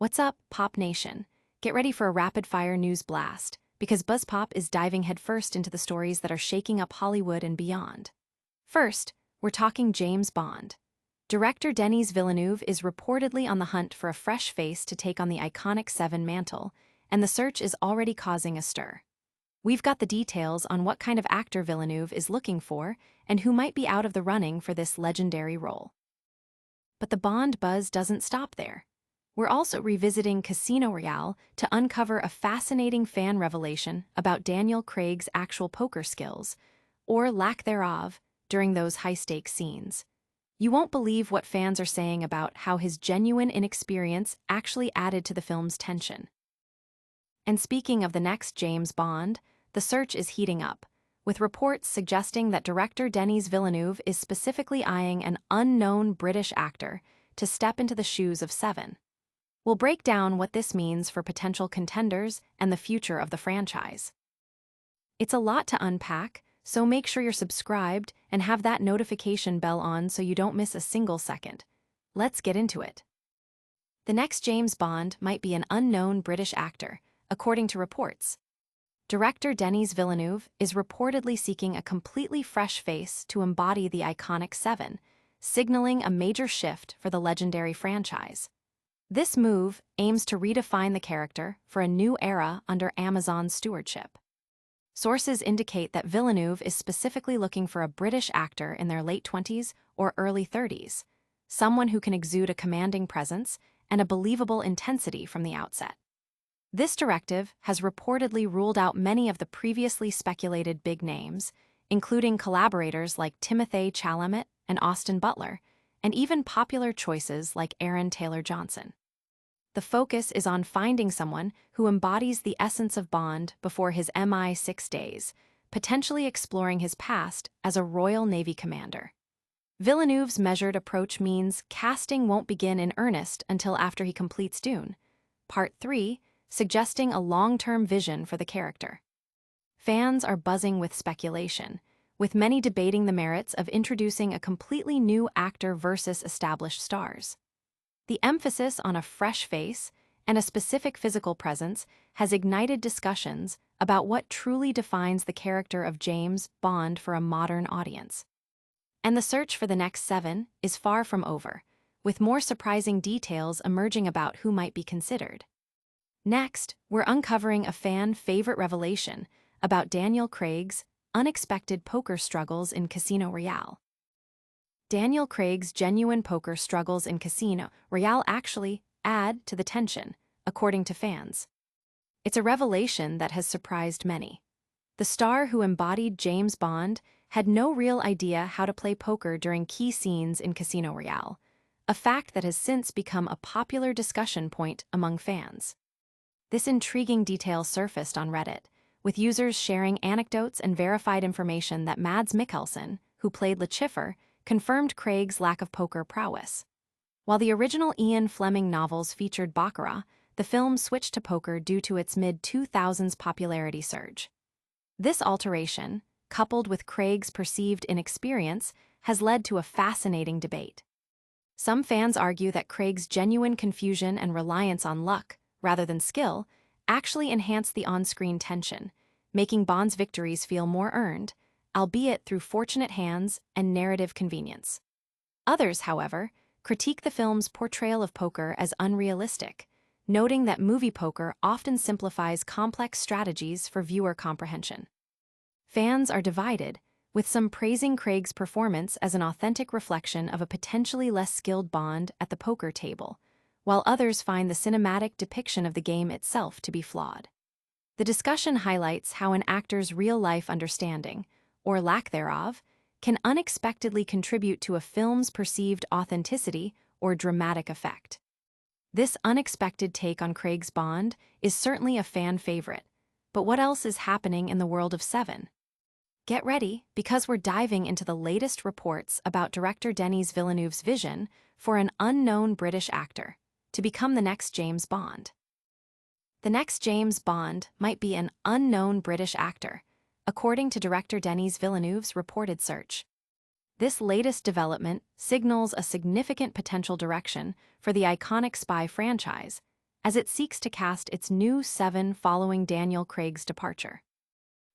What's up, Pop Nation? Get ready for a rapid-fire news blast, because BuzzPop is diving headfirst into the stories that are shaking up Hollywood and beyond. First, we're talking James Bond. Director Denis Villeneuve is reportedly on the hunt for a fresh face to take on the iconic Seven mantle, and the search is already causing a stir. We've got the details on what kind of actor Villeneuve is looking for and who might be out of the running for this legendary role. But the Bond buzz doesn't stop there. We're also revisiting Casino Royale to uncover a fascinating fan revelation about Daniel Craig's actual poker skills, or lack thereof, during those high-stakes scenes. You won't believe what fans are saying about how his genuine inexperience actually added to the film's tension. And speaking of the next James Bond, the search is heating up, with reports suggesting that director Denis Villeneuve is specifically eyeing an unknown British actor to step into the shoes of Seven. We'll break down what this means for potential contenders and the future of the franchise. It's a lot to unpack, so make sure you're subscribed and have that notification bell on so you don't miss a single second. Let's get into it. The next James Bond might be an unknown British actor, according to reports. Director Denis Villeneuve is reportedly seeking a completely fresh face to embody the iconic Seven, signaling a major shift for the legendary franchise. This move aims to redefine the character for a new era under Amazon's stewardship. Sources indicate that Villeneuve is specifically looking for a British actor in their late 20s or early 30s, someone who can exude a commanding presence and a believable intensity from the outset. This directive has reportedly ruled out many of the previously speculated big names, including collaborators like Timothée Chalamet and Austin Butler, and even popular choices like Aaron Taylor-Johnson. The focus is on finding someone who embodies the essence of Bond before his MI6 days, potentially exploring his past as a Royal Navy commander. Villeneuve's measured approach means casting won't begin in earnest until after he completes Dune, Part 3, suggesting a long-term vision for the character. Fans are buzzing with speculation, with many debating the merits of introducing a completely new actor versus established stars. The emphasis on a fresh face and a specific physical presence has ignited discussions about what truly defines the character of James Bond for a modern audience. And the search for the next Seven is far from over, with more surprising details emerging about who might be considered. Next, we're uncovering a fan-favorite revelation about Daniel Craig's unexpected poker struggles in Casino Royale. Daniel Craig's genuine poker struggles in Casino Royale actually add to the tension, according to fans. It's a revelation that has surprised many. The star who embodied James Bond had no real idea how to play poker during key scenes in Casino Royale, a fact that has since become a popular discussion point among fans. This intriguing detail surfaced on Reddit, with users sharing anecdotes and verified information that Mads Mikkelsen, who played Lucifer, confirmed Craig's lack of poker prowess. While the original Ian Fleming novels featured baccarat, the film switched to poker due to its mid-2000s popularity surge. This alteration, coupled with Craig's perceived inexperience, has led to a fascinating debate. Some fans argue that Craig's genuine confusion and reliance on luck, rather than skill, actually enhance the on-screen tension, making Bond's victories feel more earned, albeit through fortunate hands and narrative convenience. Others, however, critique the film's portrayal of poker as unrealistic, noting that movie poker often simplifies complex strategies for viewer comprehension. Fans are divided, with some praising Craig's performance as an authentic reflection of a potentially less skilled Bond at the poker table, while others find the cinematic depiction of the game itself to be flawed. The discussion highlights how an actor's real-life understanding, or lack thereof, can unexpectedly contribute to a film's perceived authenticity or dramatic effect. This unexpected take on Craig's Bond is certainly a fan favorite, but what else is happening in the world of Seven? Get ready, because we're diving into the latest reports about director Denis Villeneuve's vision for an unknown British actor to become the next James Bond. The next James Bond might be an unknown British actor, according to director Denis Villeneuve's reported search. This latest development signals a significant potential direction for the iconic spy franchise, as it seeks to cast its new Seven following Daniel Craig's departure.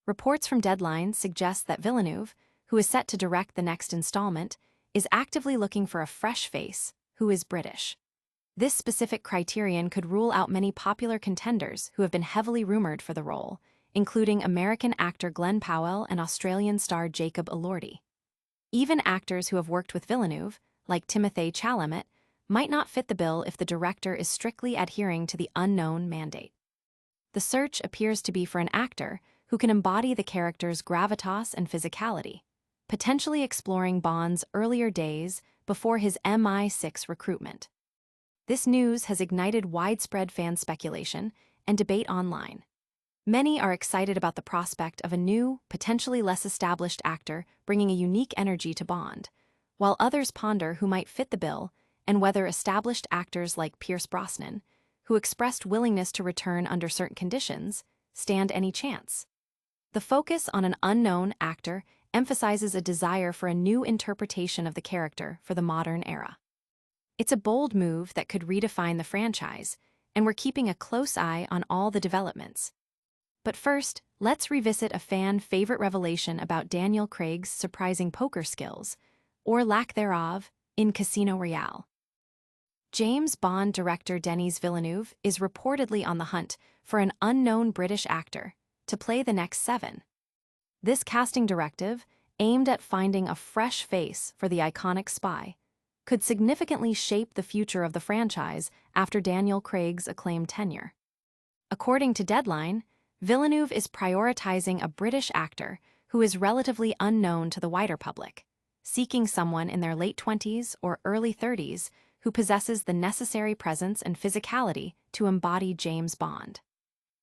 Reports from Deadline suggest that Villeneuve, who is set to direct the next installment, is actively looking for a fresh face who is British. This specific criterion could rule out many popular contenders who have been heavily rumored for the role, including American actor Glenn Powell and Australian star Jacob Elordi. Even actors who have worked with Villeneuve, like Timothée Chalamet, might not fit the bill if the director is strictly adhering to the unknown mandate. The search appears to be for an actor who can embody the character's gravitas and physicality, potentially exploring Bond's earlier days before his MI6 recruitment. This news has ignited widespread fan speculation and debate online. Many are excited about the prospect of a new, potentially less established actor bringing a unique energy to Bond, while others ponder who might fit the bill and whether established actors like Pierce Brosnan, who expressed willingness to return under certain conditions, stand any chance. The focus on an unknown actor emphasizes a desire for a new interpretation of the character for the modern era. It's a bold move that could redefine the franchise, and we're keeping a close eye on all the developments. But first, let's revisit a fan-favorite revelation about Daniel Craig's surprising poker skills, or lack thereof, in Casino Royale. James Bond director Denis Villeneuve is reportedly on the hunt for an unknown British actor to play the next Seven. This casting directive, aimed at finding a fresh face for the iconic spy, could significantly shape the future of the franchise after Daniel Craig's acclaimed tenure. According to Deadline, Villeneuve is prioritizing a British actor who is relatively unknown to the wider public, seeking someone in their late 20s or early 30s who possesses the necessary presence and physicality to embody James Bond.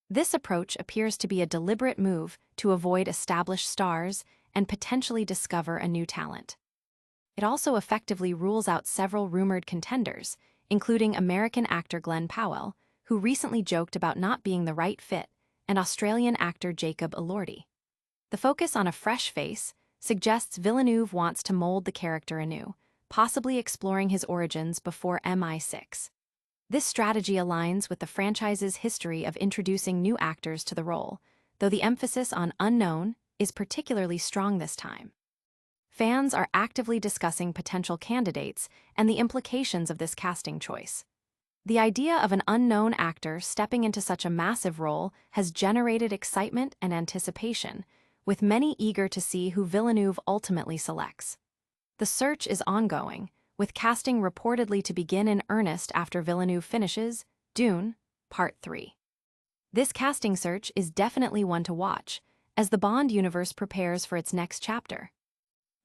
This approach appears to be a deliberate move to avoid established stars and potentially discover a new talent. It also effectively rules out several rumored contenders, including American actor Glenn Powell, who recently joked about not being the right fit, and Australian actor Jacob Elordi. The focus on a fresh face suggests Villeneuve wants to mold the character anew, possibly exploring his origins before MI6. This strategy aligns with the franchise's history of introducing new actors to the role, though the emphasis on unknown is particularly strong this time. Fans are actively discussing potential candidates and the implications of this casting choice. The idea of an unknown actor stepping into such a massive role has generated excitement and anticipation, with many eager to see who Villeneuve ultimately selects. The search is ongoing, with casting reportedly to begin in earnest after Villeneuve finishes Dune, Part 3. This casting search is definitely one to watch, as the Bond universe prepares for its next chapter.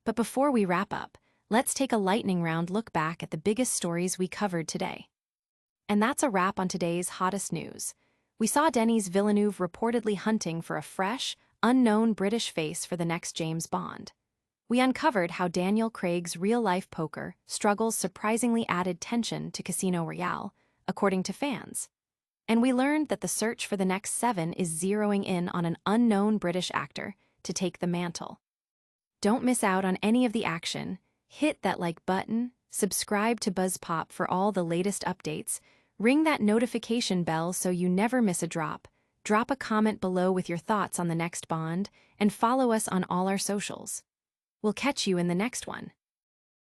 But before we wrap up, let's take a lightning round look back at the biggest stories we covered today. And that's a wrap on today's hottest news. We saw Denis Villeneuve reportedly hunting for a fresh, unknown British face for the next James Bond. We uncovered how Daniel Craig's real-life poker struggles surprisingly added tension to Casino Royale, according to fans. And we learned that the search for the next Seven is zeroing in on an unknown British actor to take the mantle. Don't miss out on any of the action. Hit that like button, subscribe to BuzzPop for all the latest updates, ring that notification bell so you never miss a drop, drop a comment below with your thoughts on the next Bond, and follow us on all our socials. We'll catch you in the next one.